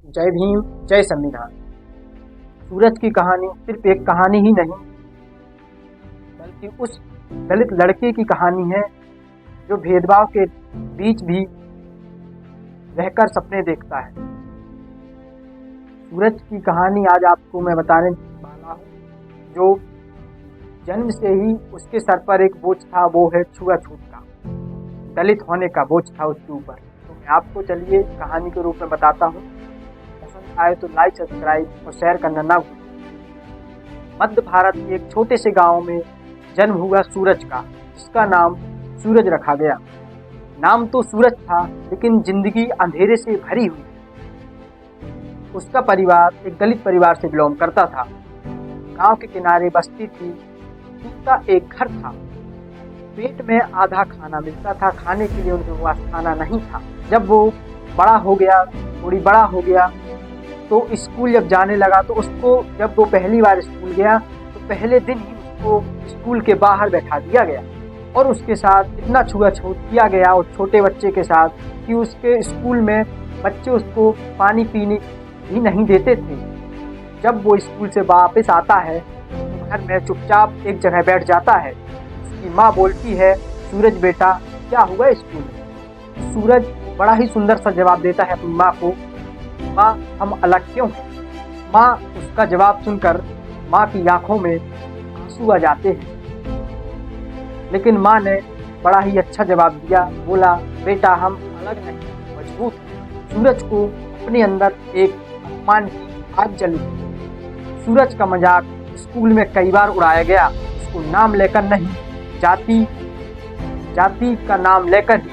जय भीम, जय संविधान। सूरज की कहानी सिर्फ एक कहानी ही नहीं, बल्कि उस दलित लड़के की कहानी है जो भेदभाव के बीच भी रहकर सपने देखता है। सूरज की कहानी आज आपको मैं बताने वाला हूँ, जो जन्म से ही उसके सर पर एक बोझ था, वो है छुआछूत का, दलित होने का बोझ था उसके ऊपर। तो मैं आपको चलिए कहानी के रूप में बताता हूँ। पसंद आए तो लाइक, सब्सक्राइब और शेयर करना ना भूलें। मध्य भारत के एक छोटे से गांव में जन्म हुआ सूरज का, जिसका नाम सूरज रखा गया। नाम तो सूरज था, लेकिन जिंदगी अंधेरे से भरी हुई। उसका परिवार एक दलित परिवार से बिलोंग करता था। गांव के किनारे बस्ती थी, उसका एक घर था। पेट में आधा खाना मिलता था, खाने के लिए उनके पास खाना नहीं था। जब वो बड़ा हो गया, थोड़ी बड़ा हो गया, तो स्कूल जब जाने लगा, तो उसको जब वो पहली बार स्कूल गया तो पहले दिन ही उसको स्कूल के बाहर बैठा दिया गया और उसके साथ इतना छुआछूत किया गया और छोटे बच्चे के साथ कि उसके स्कूल में बच्चे उसको पानी पीने भी नहीं देते थे। जब वो स्कूल से वापस आता है तो घर में चुपचाप एक जगह बैठ जाता है। उसकी माँ बोलती है, सूरज बेटा क्या हुआ स्कूल में? सूरज बड़ा ही सुंदर सा जवाब देता है अपनी माँ को, माँ हम अलग क्यों हैं? माँ उसका जवाब सुनकर माँ की आंखों में आंसू आ जाते हैं, लेकिन माँ ने बड़ा ही अच्छा जवाब दिया, बोला बेटा हम अलग नहीं, मजबूत हैं। सूरज को अपने अंदर एक अपमान की आग जली। सूरज का मजाक स्कूल में कई बार उड़ाया गया। उसको नाम लेकर नहीं, जाति का नाम लेकर ही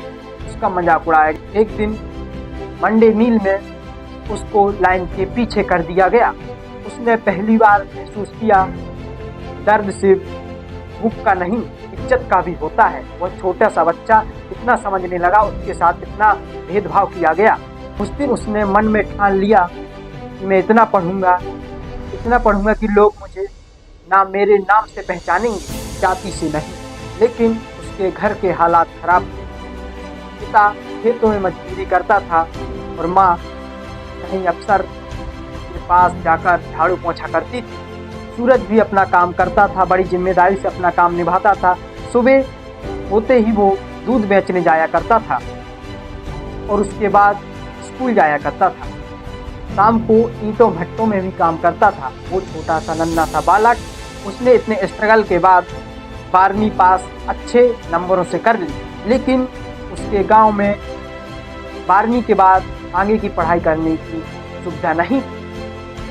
उसका मजाक उड़ाया गया। एक दिन मंडे मील में उसको लाइन के पीछे कर दिया गया। उसने पहली बार महसूस किया दर्द सिर्फ भूख का नहीं, इज्जत का भी होता है। वह छोटा सा बच्चा इतना समझने लगा, उसके साथ इतना भेदभाव किया गया। उस दिन उसने मन में ठान लिया कि मैं इतना पढ़ूंगा कि लोग मुझे मेरे नाम से पहचानेंगे, जाति से नहीं। लेकिन उसके घर के हालात खराब थे। पिता खेतों में मजदूरी करता था और माँ कहीं अफसर के पास जाकर झाड़ू पोंछा करती थी। सूरज भी अपना काम करता था, बड़ी जिम्मेदारी से अपना काम निभाता था। सुबह होते ही वो दूध बेचने जाया करता था और उसके बाद स्कूल जाया करता था। शाम को ईंटों भट्टों में भी काम करता था। वो छोटा सा नन्हा सा बालक, उसने इतने स्ट्रगल के बाद 12वीं पास अच्छे नंबरों से कर ली। लेकिन उसके गांव में 12वीं के बाद आगे की पढ़ाई करने की सुविधा नहीं थी।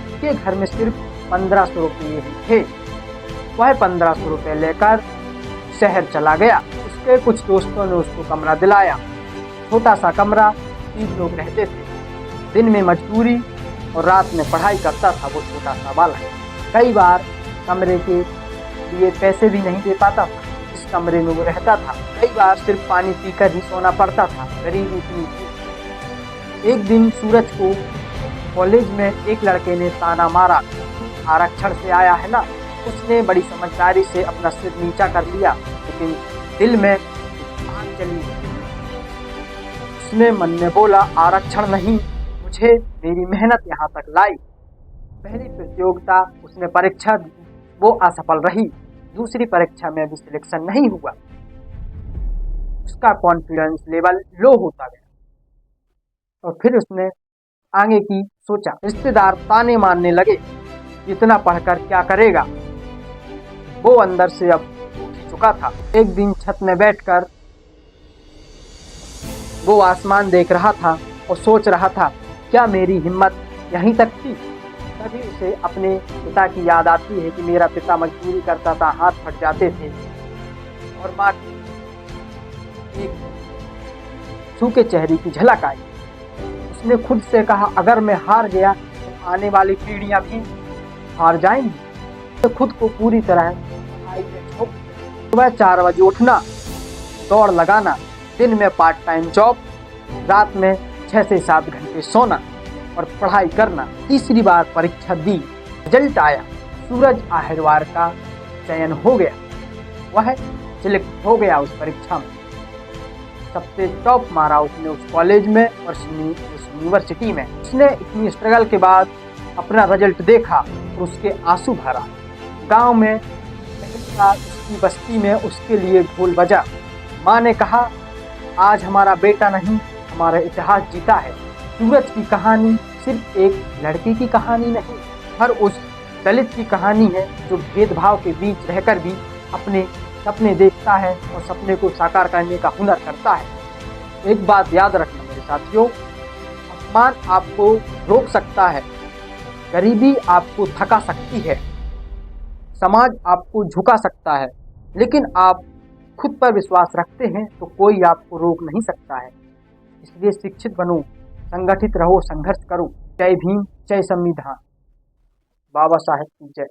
उसके घर में सिर्फ 1500 रुपये ही थे। वह 1500 रुपये लेकर शहर चला गया। उसके कुछ दोस्तों ने उसको कमरा दिलाया। छोटा सा कमरा, 3 लोग रहते थे। दिन में मजदूरी और रात में पढ़ाई करता था वो छोटा सा बालक। कई बार कमरे के लिए पैसे भी नहीं दे पाता था, इस कमरे में वो रहता था। कई बार सिर्फ पानी पीकर ही सोना पड़ता था, गरीबी इतनी थी। एक दिन सूरज को कॉलेज में एक लड़के ने ताना मारा, आरक्षण से आया है ना। उसने बड़ी समझदारी से अपना सिर नीचा कर लिया, लेकिन दिल में आग जली। उसने मन में बोला, आरक्षण नहीं, मुझे मेरी मेहनत यहाँ तक लाई। पहली प्रतियोगिता उसने परीक्षा दी, वो असफल रही। दूसरी परीक्षा में भी सिलेक्शन नहीं हुआ। उसका कॉन्फिडेंस लेवल लो होता गया और फिर उसने आगे की सोचा। रिश्तेदार ताने मारने लगे, इतना पढ़कर क्या करेगा। वो अंदर से अब उठ चुका था। एक दिन छत में बैठकर वो आसमान देख रहा था और सोच रहा था, क्या मेरी हिम्मत यहीं तक थी? तभी उसे अपने पिता की याद आती है कि मेरा पिता मजदूरी करता था, हाथ फट जाते थे। और माँ की एक सूखे चेहरे की झलक आई। उसने खुद से कहा, अगर मैं हार गया तो आने वाली पीढ़ियां भी हार जाएंगी। तो खुद को पूरी तरह सुबह 4 बजे उठना, दौड़ लगाना, दिन में पार्ट टाइम जॉब, रात में 6 से 7 घंटे सोना और पढ़ाई करना। तीसरी बार परीक्षा दी, रिजल्ट आया। सूरज आहरवार का चयन हो गया। वह सिलेक्ट हो गया उस परीक्षा में। सबसे टॉप मारा उसने उस कॉलेज में और उस यूनिवर्सिटी में। उसने इतनी स्ट्रगल के बाद अपना रिजल्ट देखा और उसके आंसू भरा। गांव में पहली बार उसकी बस्ती में उसके लिए ढोल बजा। माँ ने कहा, आज हमारा बेटा नहीं, हमारा इतिहास जीता है। सूरज की कहानी सिर्फ एक लड़के की कहानी नहीं, हर उस दलित की कहानी है जो भेदभाव के बीच रहकर भी अपने सपने देखता है और सपने को साकार करने का हुनर करता है। एक बात याद रखना मेरे साथियों, अपमान आपको रोक सकता है, गरीबी आपको थका सकती है, समाज आपको झुका सकता है, लेकिन आप खुद पर विश्वास रखते हैं तो कोई आपको रोक नहीं सकता है। इसलिए शिक्षित बनो, संगठित रहो, संघर्ष करो। जय भीम, जय संविधान। बाबा साहेब की जय।